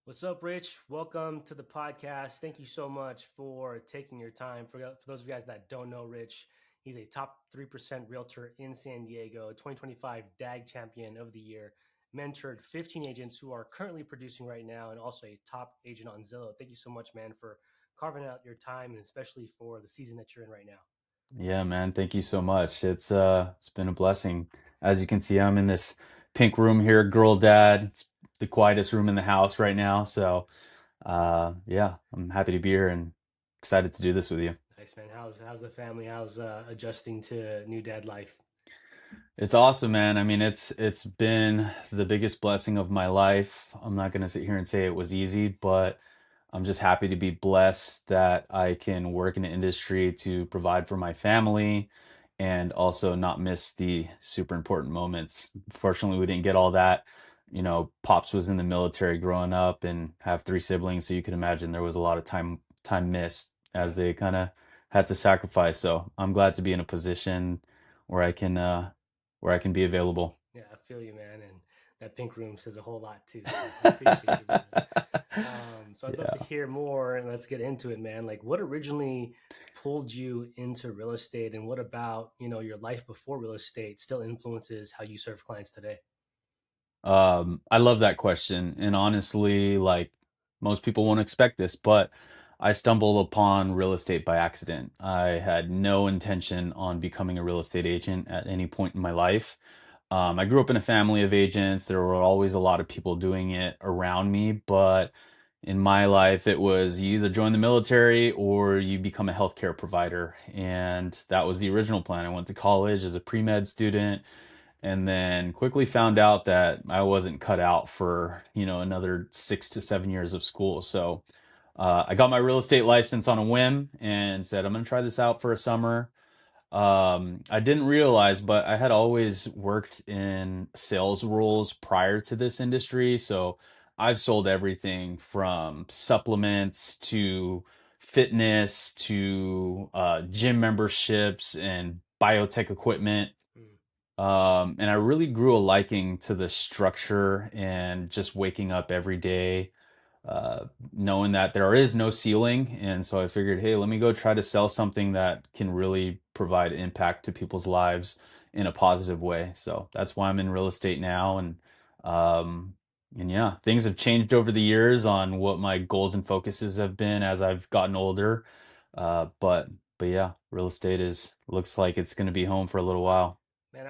What's up, Rich? Welcome to the podcast. Thank you so much for taking your time. For those of you guys that don't know Rich, he's a top 3% realtor in San Diego, 2025 DAG Champion of the Year, mentored 15 agents who are currently producing right now, and also a top agent on Zillow. Thank you so much, man, for carving out your time, and especially for the season that you're in right now. Yeah, man, thank you so much. It's been a blessing. As you can see, I'm in this pink room here, girl dad. It's the quietest room in the house right now. So, yeah, I'm happy to be here and excited to do this with you. Nice, man. How's the family? How's adjusting to new dad life? It's awesome, man. I mean, it's been the biggest blessing of my life. I'm not gonna sit here and say it was easy, but I'm just happy to be blessed that I can work in an industry to provide for my family and also not miss the super important moments. Fortunately, we didn't get all that. Pops was in the military growing up and have three siblings, so you can imagine there was a lot of time missed as Yeah. they kind of had to sacrifice. So I'm glad to be in a position where I can be available. Yeah, I feel you, man. And that pink room says a whole lot too. So I appreciate you, brother. So I'd love to Yeah. hear more and let's get into it, man. Like what originally pulled you into real estate and what about, your life before real estate still influences how you serve clients today? I love that question. And honestly, like most people won't expect this, but I stumbled upon real estate by accident. I had no intention on becoming a real estate agent at any point in my life. I grew up in a family of agents. There were always a lot of people doing it around me, but in my life, it was you either join the military or you become a healthcare provider. And that was the original plan. I went to college as a pre-med student and then quickly found out that I wasn't cut out for, another 6 to 7 years of school. So I got my real estate license on a whim and said, I'm going to try this out for a summer. I didn't realize, but I had always worked in sales roles prior to this industry. So I've sold everything from supplements to fitness to gym memberships and biotech equipment. Mm. And I really grew a liking to the structure and just waking up every day, uh, knowing that there is no ceiling. And so I figured, hey, let me go try to sell something that can really provide impact to people's lives in a positive way. So that's why I'm in real estate now. Um, and yeah, things have changed over the years on what my goals and focuses have been as I've gotten older. But yeah, real estate is looks like it's going to be home for a little while. Man,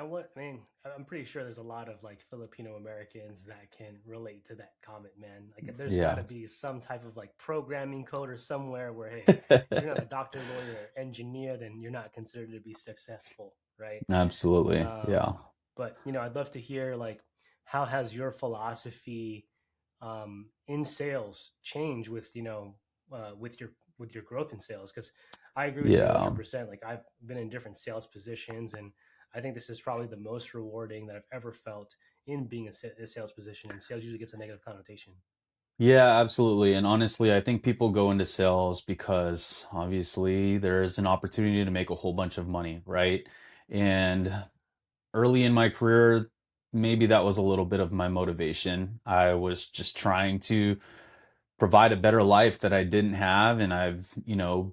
I'm pretty sure there's a lot of like Filipino Americans that can relate to that comment, man. Like there's got Yeah. to be some type of like programming code or somewhere where, hey, if you're not a doctor, lawyer, or engineer, then you're not considered to be successful, right? Absolutely. Um, Yeah. but I'd love to hear like how has your philosophy in sales changed with with your growth in sales? Because I agree with you Yeah. 100%. Like I've been in different sales positions, and I think this is probably the most rewarding that I've ever felt in being a sales position. And sales usually gets a negative connotation. Yeah, absolutely. And honestly, I think people go into sales because obviously there's an opportunity to make a whole bunch of money, right? And early in my career, maybe that was a little bit of my motivation. I was just trying to provide a better life that I didn't have, and I've,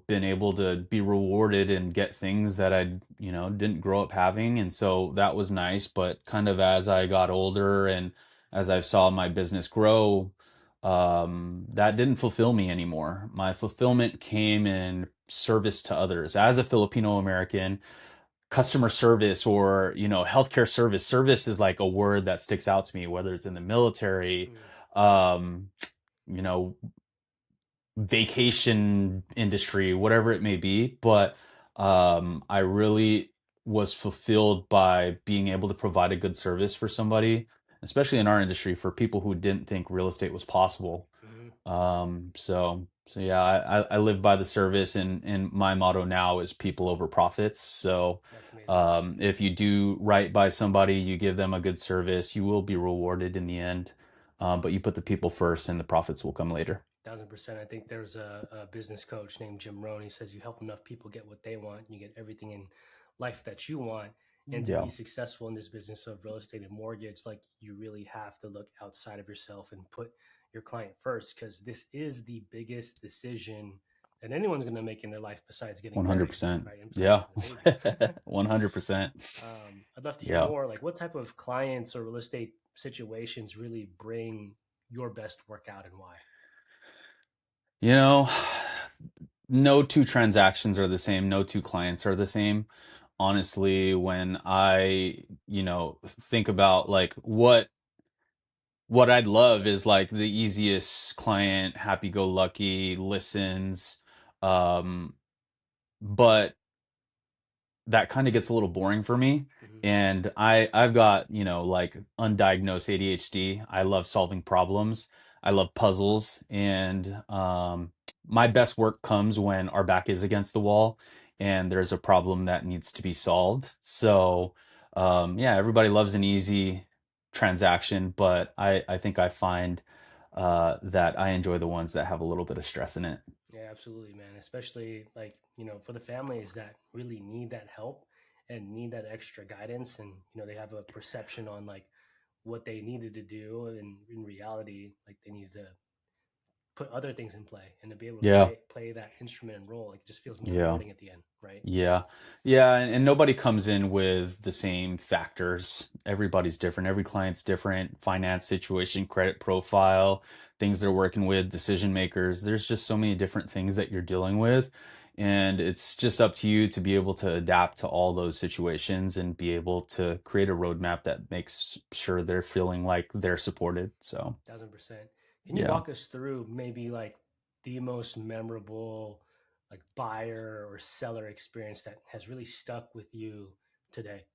been able to be rewarded and get things that I, didn't grow up having. And so that was nice, but kind of as I got older and as I saw my business grow, that didn't fulfill me anymore. My fulfillment came in service to others. As a Filipino American, customer service or healthcare service is like a word that sticks out to me, whether it's in the military, Mm. um you know vacation industry, whatever it may be. But I really was fulfilled by being able to provide a good service for somebody, especially in our industry, for people who didn't think real estate was possible. Hmm. So yeah, I live by the service, and my motto now is people over profits. So That's amazing. if you do right by somebody, you give them a good service, you will be rewarded in the end. But you put the people first, and the profits will come later. 1000%. I think there's a business coach named Jim Rohn. He says you help enough people get what they want, you get everything in life that you want. And to be Yeah. successful in this business of real estate and mortgage, like you really have to look outside of yourself and put your client first, because this is the biggest decision that anyone's going to make in their life besides getting married, 100%. right? And besides Yeah. having a baby. 100%. I'd love to hear Yeah. more. Like, what type of clients or real estate situations really bring your best work out, and why? You know, no two transactions are the same. No two clients are the same. Honestly, when I, think about like what I'd love is like the easiest client, happy go lucky, listens. Um, but that kind of gets a little boring for me. Hmm. And I've got, like undiagnosed ADHD. I love solving problems. I love puzzles. And my best work comes when our back is against the wall and there's a problem that needs to be solved. So yeah, everybody loves an easy transaction, but I think I find that I enjoy the ones that have a little bit of stress in it. Yeah, absolutely, man. Especially like, for the families that really need that help and need that extra guidance, and they have a perception on like what they needed to do, and in reality, like they need to put other things in play, and to be able to Yeah. play that instrument and role, like, it just feels more Yeah. rewarding at the end, right? Yeah. Yeah. And nobody comes in with the same factors. Everybody's different. Every client's different. Finance situation, credit profile, things they're working with, decision makers. There's just so many different things that you're dealing with. And it's just up to you to be able to adapt to all those situations and be able to create a roadmap that makes sure they're feeling like they're supported. So, 1000%. Can you yeah. walk us through maybe like the most memorable like buyer or seller experience that has really stuck with you today?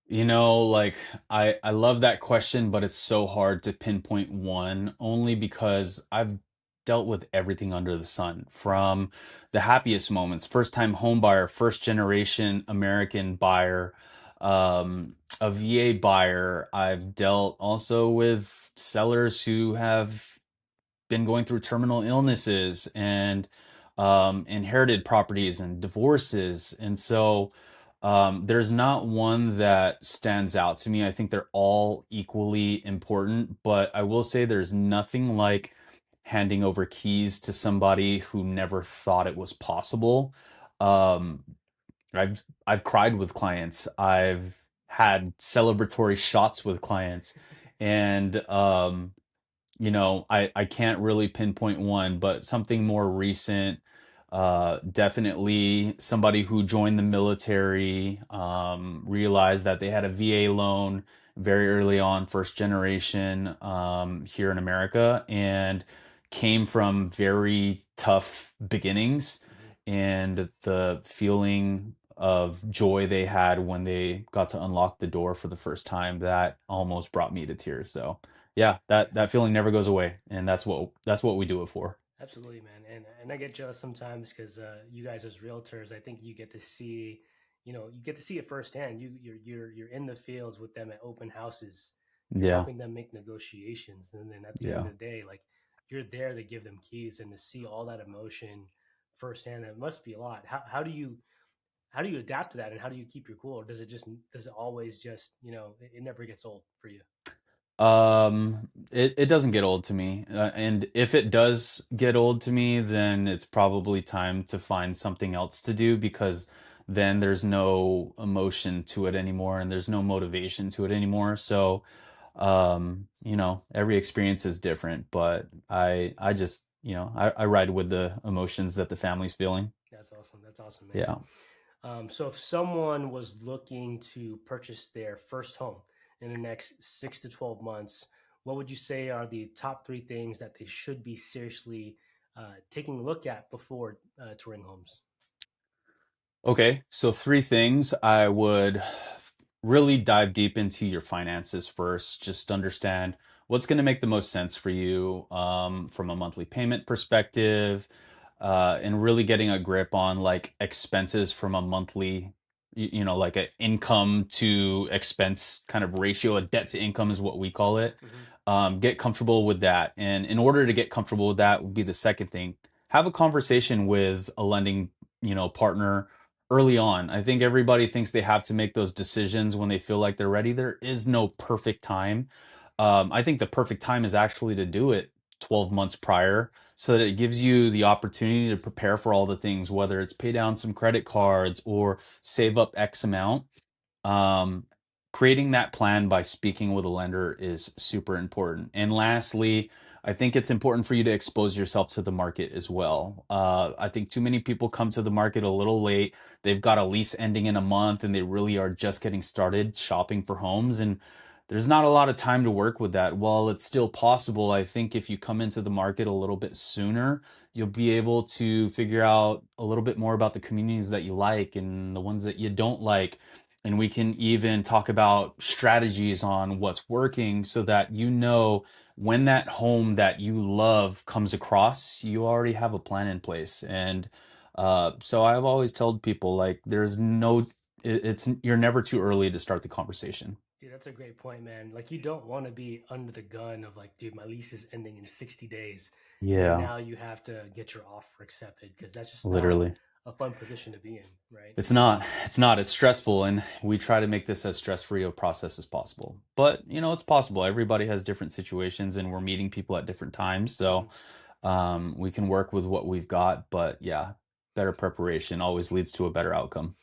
Like I love that question, but it's so hard to pinpoint one only because I've dealt with everything under the sun Mm-hmm. from the happiest moments, first time home buyer, first generation American buyer, a VA buyer. I've dealt also with sellers who have been going through terminal illnesses and inherited properties and divorces. And so there's not one that stands out to me. I think they're all equally important, but I will say there's nothing like handing over keys to somebody who never thought it was possible. Um, I've cried with clients. I've had celebratory shots with clients, and I can't really pinpoint one, but something more recent, definitely somebody who joined the military, realized that they had a VA loan very early on, first generation, here in America, and came from very tough beginnings, Hmm. and the feeling of joy they had when they got to unlock the door for the first time, that almost brought me to tears. So yeah, that feeling never goes away, and that's what we do it for. Absolutely, man. And I get jealous sometimes because you guys as realtors, I think you get to see, you get to see it firsthand. You're in the fields with them at open houses. You're Yeah, helping them make negotiations, and then at the end yeah. of the day, like, you're there to give them keys and to see all that emotion firsthand. It must be a lot. How do you adapt to that, and how do you keep your cool? Or does it always just, it never gets old for you? It doesn't get old to me, and if it does get old to me, then it's probably time to find something else to do, because then there's no emotion to it anymore, and there's no motivation to it anymore. So, every experience is different, but I just, I ride with the emotions that the family's feeling. That's awesome. That's awesome, man. Yeah. So if someone was looking to purchase their first home in the next 6 to 12 months, what would you say are the top three things that they should be seriously taking a look at before touring homes? Okay, so three things. I would really dive deep into your finances first. Just understand what's going to make the most sense for you, from a monthly payment perspective, and really getting a grip on like expenses from a monthly, like an income to expense kind of ratio. A debt to income is what we call it. Hmm. Get comfortable with that. And in order to get comfortable with that would be the second thing. Have a conversation with a lending, partner early on. I think everybody thinks they have to make those decisions when they feel like they're ready. There is no perfect time. I think the perfect time is actually to do it 12 months prior so that it gives you the opportunity to prepare for all the things, whether it's pay down some credit cards or save up X amount. um, Creating that plan by speaking with a lender is super important. And lastly, I think it's important for you to expose yourself to the market as well. I think too many people come to the market a little late. They've got a lease ending in a month and they really are just getting started shopping for homes. And there's not a lot of time to work with that. While it's still possible, I think if you come into the market a little bit sooner, you'll be able to figure out a little bit more about the communities that you like and the ones that you don't like, and we can even talk about strategies on what's working so that you know when that home that you love comes across, you already have a plan in place. And so I've always told people like there's no, it's you're never too early to start the conversation. Dude, that's a great point, man. Like, you don't want to be under the gun of like, dude, my lease is ending in 60 days, and Yeah, now you have to get your offer accepted because that's just not literally. a fun position to be in, right? It's stressful, and we try to make this as stress-free a process as possible. But, it's possible. Everybody has different situations and we're meeting people at different times. Hmm. So, we can work with what we've got, but yeah, better preparation always leads to a better outcome.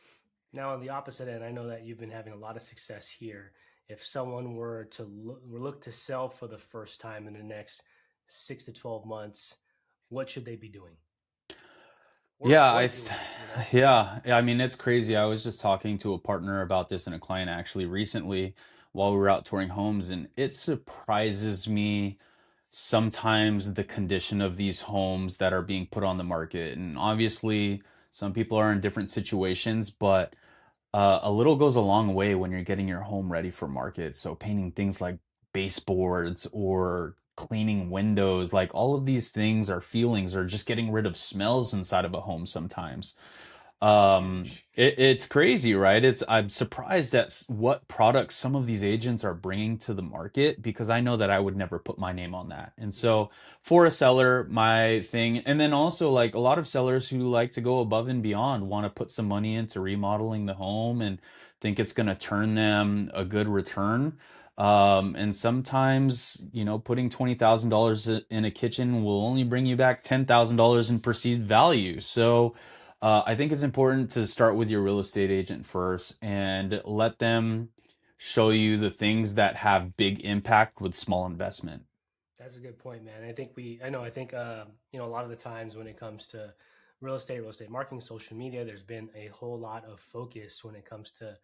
Now, on the opposite end, I know that you've been having a lot of success here. If someone were to look to sell for the first time in the next 6 to 12 months, what should they be doing or Yeah, avoid doing? You know? yeah, I mean, it's crazy. I was just talking to a partner about this and a client actually recently while we were out touring homes, and it surprises me sometimes the condition of these homes that are being put on the market. And obviously, some people are in different situations, but a little goes a long way when you're getting your home ready for market. So painting things like baseboards or cleaning windows, like all of these things are feelings or just getting rid of smells inside of a home sometimes. That's huge. It's crazy, right? I'm surprised at what products some of these agents are bringing to the market because I know that I would never put my name on that. And Yeah, so for a seller, my thing, and then also like a lot of sellers who like to go above and beyond want to put some money into remodeling the home and think it's going to turn them a good return. And sometimes, putting $20,000 in a kitchen will only bring you back $10,000 in perceived value. So, I think it's important to start with your real estate agent first and let them show you the things that have big impact with small investment. that's a good point, man. I think, a lot of the times when it comes to real estate marketing, social media, there's been a whole lot of focus when it comes to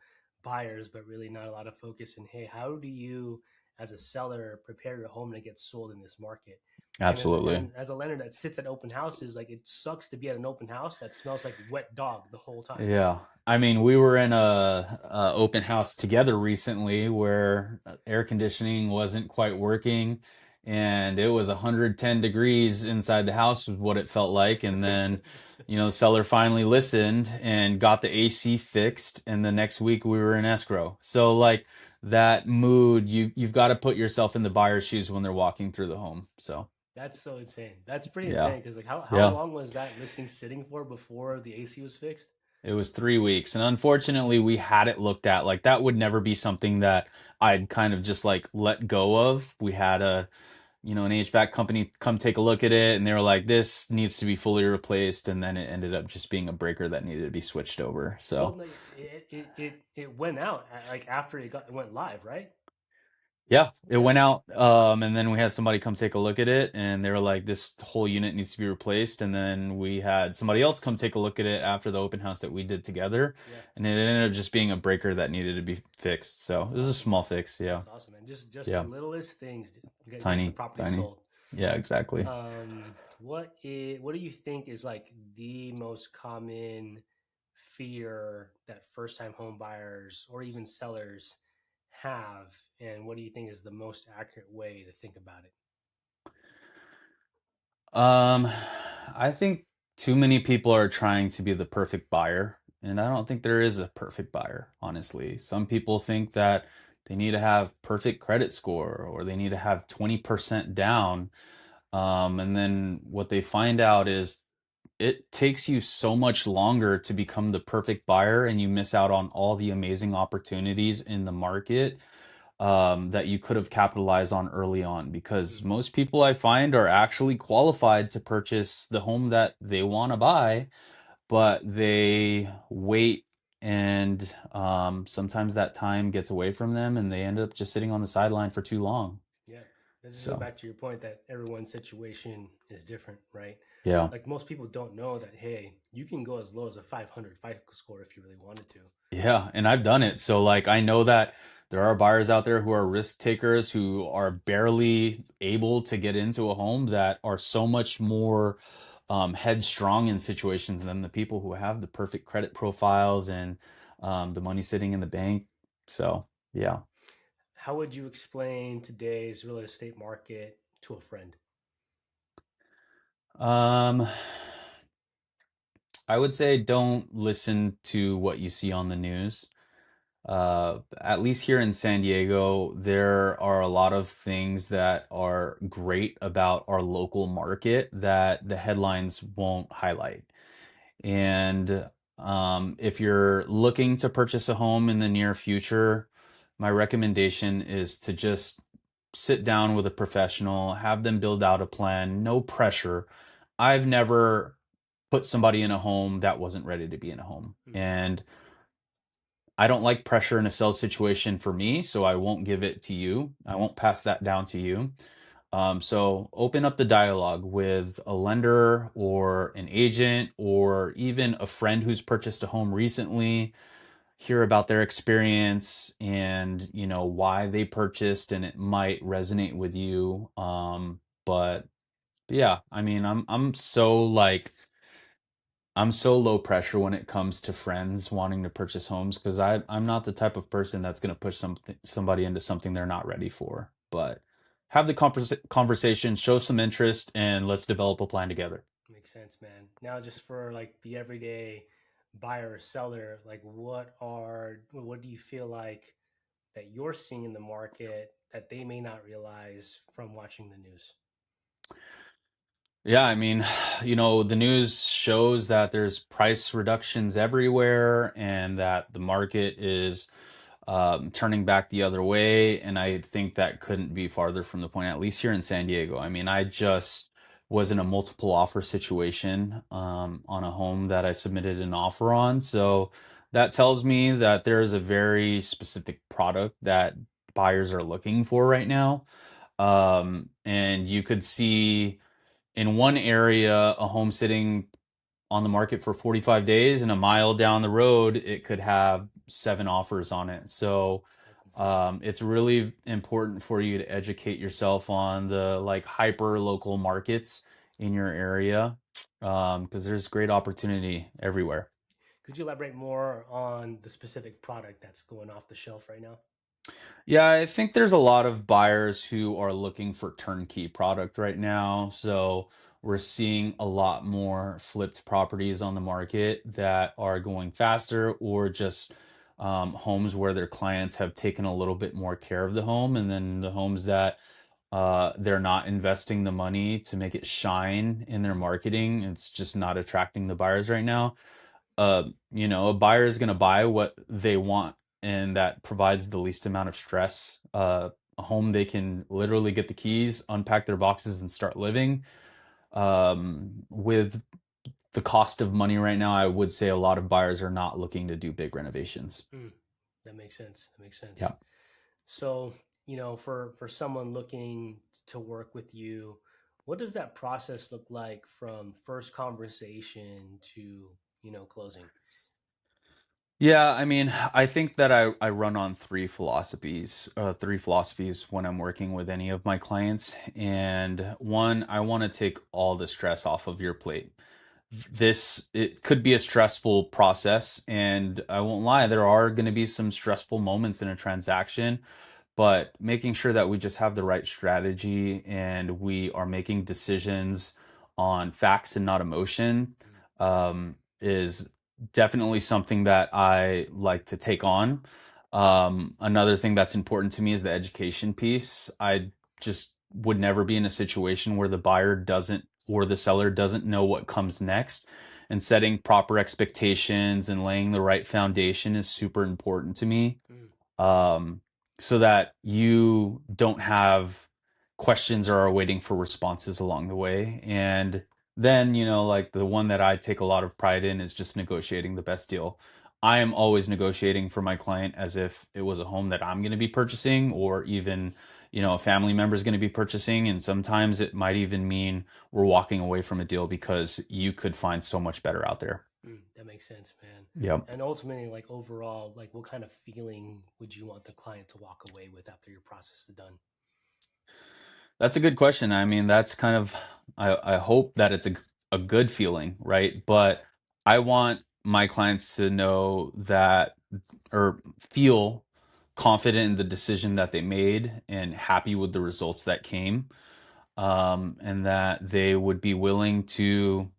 buyers, but really not a lot of focus in, hey, how do you, as a seller, prepare your home to get sold in this market? Absolutely. And as a lender that sits at open houses, like, it sucks to be at an open house that smells like wet dog the whole time. Yeah. I mean, we were in a open house together recently where air conditioning wasn't quite working and it was 110 degrees inside the house was what it felt like. And then, the seller finally listened and got the AC fixed, and the next week we were in escrow. So like that mood, you've got to put yourself in the buyer's shoes when they're walking through the home. So, That's so insane. That's pretty yeah. insane because, like, how Yeah. long was that listing sitting for before the AC was fixed? It was 3 weeks. And unfortunately, we had it looked at. Like, that would never be something that I'd kind of just like let go of. We had an HVAC company come take a look at it, and they were like, this needs to be fully replaced. And then it ended up just being a breaker that needed to be switched over. Well, So, no, it went out like after it went live, right? yeah, it Yeah, went out. And then we had somebody come take a look at it, and they were like, this whole unit needs to be replaced. And then we had somebody else come take a look at it after the open house that we did together, yeah. and it ended up just being a breaker that needed to be fixed. So it That's was a awesome, small man. fix. Yeah. That's awesome, man. Just the Yeah. littlest things gets the Tiny, property tiny. sold. Yeah, exactly. What do you think is like the most common fear that first time home buyers or even sellers have, and what do you think is the most accurate way to think about it? Um, I think too many people are trying to be the perfect buyer, and I don't think there is a perfect buyer, honestly. Some people think that they need to have perfect credit score or they need to have 20% down. And then what they find out is it takes you so much longer to become the perfect buyer, and you miss out on all the amazing opportunities in the market. that you could have capitalized on early on, because Mm, most people I find are actually qualified to purchase the home that they want to buy, but they wait, and sometimes that time gets away from them and they end up just sitting on the sideline for too long. yeah. Let's just go So, back to your point that everyone's situation is different, right? yeah. Like most people don't know that, hey, you can go as low as a 500 FICO score if you really wanted to. Yeah, and I've done it. So like I know that there are buyers out there who are risk takers, who are barely able to get into a home, that are so much more headstrong in situations than the people who have the perfect credit profiles and the money sitting in the bank. So yeah. How would you explain today's real estate market to a friend? Um, I would say don't listen to what you see on the news. At least here in San Diego, there are a lot of things that are great about our local market that the headlines won't highlight. And if you're looking to purchase a home in the near future, my recommendation is to just sit down with a professional, have them build out a plan, no pressure. I've never put somebody in a home that wasn't ready to be in a home. Mm, And I don't like pressure in a sales situation for me, so I won't give it to you. I won't pass that down to you. So open up the dialogue with a lender or an agent or even a friend who's purchased a home recently. Hear about their experience and why they purchased, and it might resonate with you. But yeah, I mean, I'm so low pressure when it comes to friends wanting to purchase homes, because I'm not the type of person that's going to push somebody into something they're not ready for. But have the conversation, show some interest, and let's develop a plan together. makes sense, man. Now, just for like the everyday buyer or seller, like what do you feel like that you're seeing in the market that they may not realize from watching the news? Yeah, I mean, the news shows that there's price reductions everywhere and that the market is turning back the other way. And I think that couldn't be farther from the point, at least here in San Diego. I mean, I just was in a multiple offer situation on a home that I submitted an offer on. So that tells me that there is a very specific product that buyers are looking for right now. And you could see in one area a home sitting on the market for 45 days, and a mile down the road it could have 7 offers on it. So That's insane. it's really important for you to educate yourself on the like hyper local markets in your area, because there's great opportunity everywhere. Could you elaborate more on the specific product that's going off the shelf right now? Yeah, I think there's a lot of buyers who are looking for turnkey product right now. So we're seeing a lot more flipped properties on the market that are going faster, or just homes where their clients have taken a little bit more care of the home. And then the homes that they're not investing the money to make it shine in their marketing, it's just not attracting the buyers right now. A buyer is going to buy what they want, and that provides the least amount of stress. A home they can literally get the keys, unpack their boxes, and start living. With the cost of money right now, I would say a lot of buyers are not looking to do big renovations. Mm, that makes sense. That makes sense. Yeah. So, for someone looking to work with you, what does that process look like from first conversation to, closing? Yeah, I mean, I think that I run on three philosophies when I'm working with any of my clients. And one, I want to take all the stress off of your plate. It could be a stressful process, and I won't lie, there are going to be some stressful moments in a transaction, but making sure that we just have the right strategy and we are making decisions on facts and not emotion Mm, is definitely something that I like to take on. Another thing that's important to me is the education piece. I just would never be in a situation where the buyer doesn't or the seller doesn't know what comes next. And setting proper expectations and laying the right foundation is super important to me. mm. Um, so that you don't have questions or are waiting for responses along the way. And then, like the one that I take a lot of pride in is just negotiating the best deal. I am always negotiating for my client as if it was a home that I'm going to be purchasing, or even, a family member is going to be purchasing. And sometimes it might even mean we're walking away from a deal because you could find so much better out there. That makes sense, man. Yep. And ultimately, like overall, like what kind of feeling would you want the client to walk away with after your process is done? That's a good question. I mean, that's kind of, I hope that it's a good feeling, right? But I want my clients to know that, or feel confident in the decision that they made and happy with the results that came, and that they would be willing to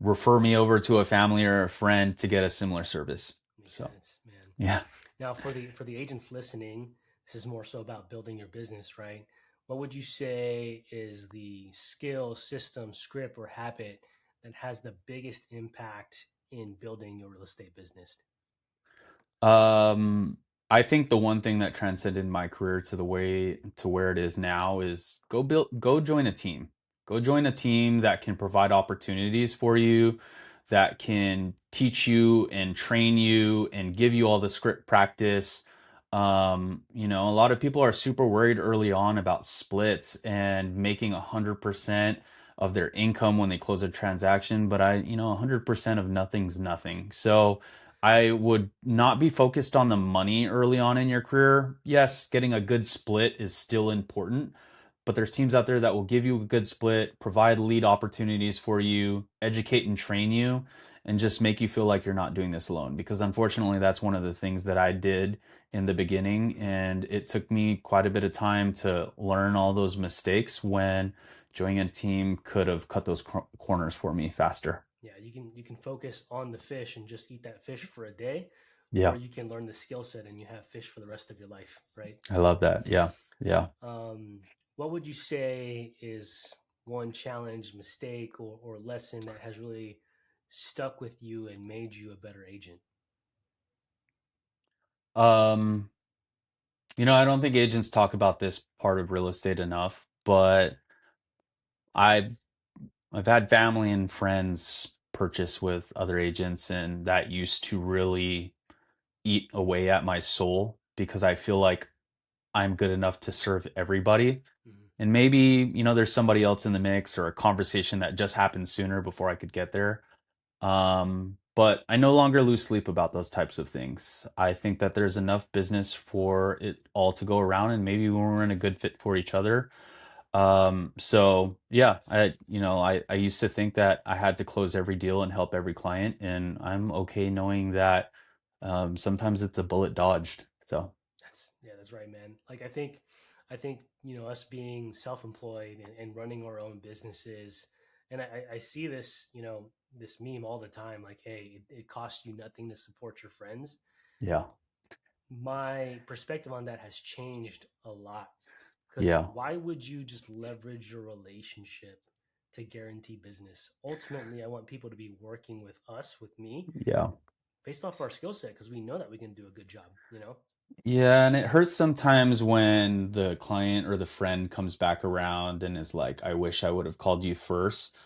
refer me over to a family or a friend to get a similar service. Makes So, sense, man. yeah. Now, for the agents listening, this is more so about building your business, right? What would you say is the skill, system, script, or habit that has the biggest impact in building your real estate business? Um, I think the one thing that transcended my career to the way to where it is now is go join a team. Go join a team that can provide opportunities for you, that can teach you and train you and give you all the script practice. A lot of people are super worried early on about splits and making 100% of their income when they close a transaction, but 100% of nothing's nothing. So I would not be focused on the money early on in your career. Yes, getting a good split is still important, but there's teams out there that will give you a good split, provide lead opportunities for you, educate and train you, and just make you feel like you're not doing this alone. Because unfortunately, that's one of the things that I did in the beginning. And it took me quite a bit of time to learn all those mistakes when joining a team could have cut those corners for me faster. Yeah, you can focus on the fish and just eat that fish for a day, or Yeah, you can learn the skill set and you have fish for the rest of your life, right? I love that. Yeah, yeah. Um, what would you say is one challenge, mistake, or lesson that has really stuck with you and made you a better agent? Um, I don't think agents talk about this part of real estate enough, but I've I've had family and friends purchase with other agents, and that used to really eat away at my soul because I feel like I'm good enough to serve everybody. Mhm. And maybe, there's somebody else in the mix or a conversation that just happened sooner before I could get there. But I no longer lose sleep about those types of things. I think that there's enough business for it all to go around, and maybe when we're in a good fit for each other. So yeah, I used to think that I had to close every deal and help every client, and I'm okay knowing that sometimes it's a bullet dodged. So That's right, man. Like I think us being self-employed and running our own businesses, and I see this this meme all the time. Like, hey, it costs you nothing to support your friends. yeah, My perspective on that has changed a lot. Because yeah, why would you just leverage your relationship to guarantee business? Ultimately, I want people to be working with us, with me, yeah. based off our skill set, because we know that we can do a good job. Yeah, and it hurts sometimes when the client or the friend comes back around and is like, I wish I would have called you first.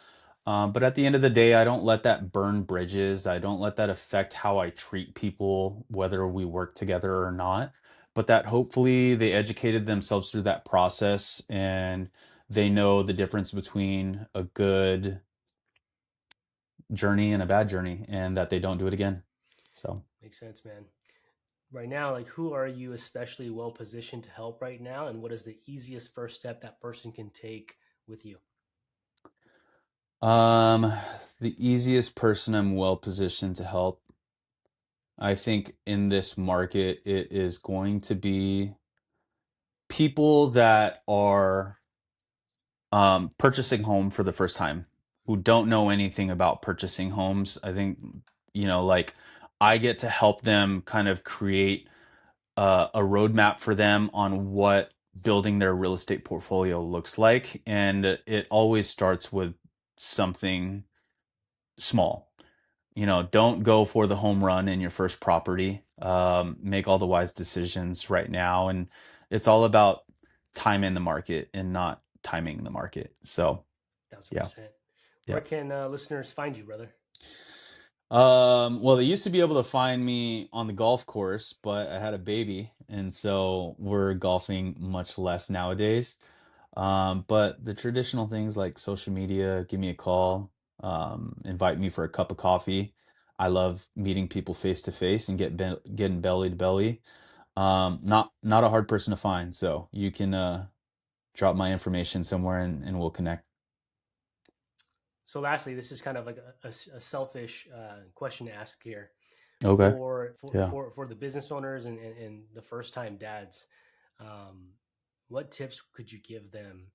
But at the end of the day, I don't let that burn bridges. I don't let that affect how I treat people, whether we work together or not. But that hopefully they educated themselves through that process and they know the difference between a good journey and a bad journey, and that they don't do it again. So, Makes sense, man. Right now, like who are you especially well positioned to help right now? And what is the easiest first step that person can take with you? um, the easiest person I'm well positioned to help, I think in this market, it is going to be people that are purchasing home for the first time, who don't know anything about purchasing homes. I think, like I get to help them kind of create a roadmap for them on what building their real estate portfolio looks like. And it always starts with something small. don't go for the home run in your first property. Make all the wise decisions right now. And it's all about time in the market and not timing the market. So, Thousand yeah, percent. Where yeah. can listeners find you, brother? Well, they used to be able to find me on the golf course, but I had a baby, and so we're golfing much less nowadays. But the traditional things like social media, give me a call, invite me for a cup of coffee. I love meeting people face to face and getting belly to belly. Not a hard person to find, so you can drop my information somewhere and we'll connect. So, lastly, this is kind of like a selfish question to ask here Okay. Yeah. for the business owners and the first time dads. Um, what tips could you give them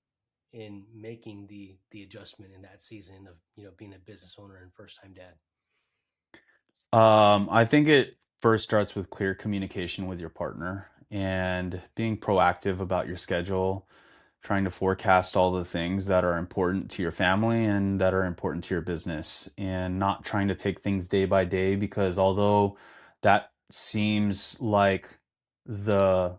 in making the adjustment in that season of being a business owner and first time dad? I think it first starts with clear communication with your partner and being proactive about your schedule, trying to forecast all the things that are important to your family and that are important to your business, and not trying to take things day by day because although that seems like the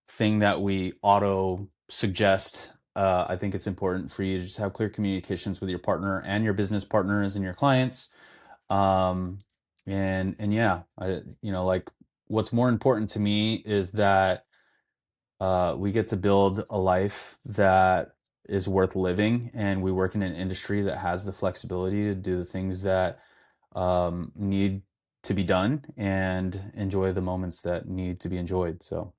thing that we auto suggest, I think it's important for you to just have clear communications with your partner and your business partners and your clients. um and yeah, like, what's more important to me is that we get to build a life that is worth living, and we work in an industry that has the flexibility to do the things that need to be done and enjoy the moments that need to be enjoyed. So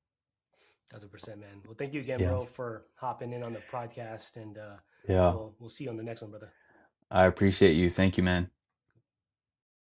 1,000%, man. Well, thank you again, yeah, bro, for hopping in on the podcast, and yeah, we'll see you on the next one, brother. I appreciate you. Thank you, man.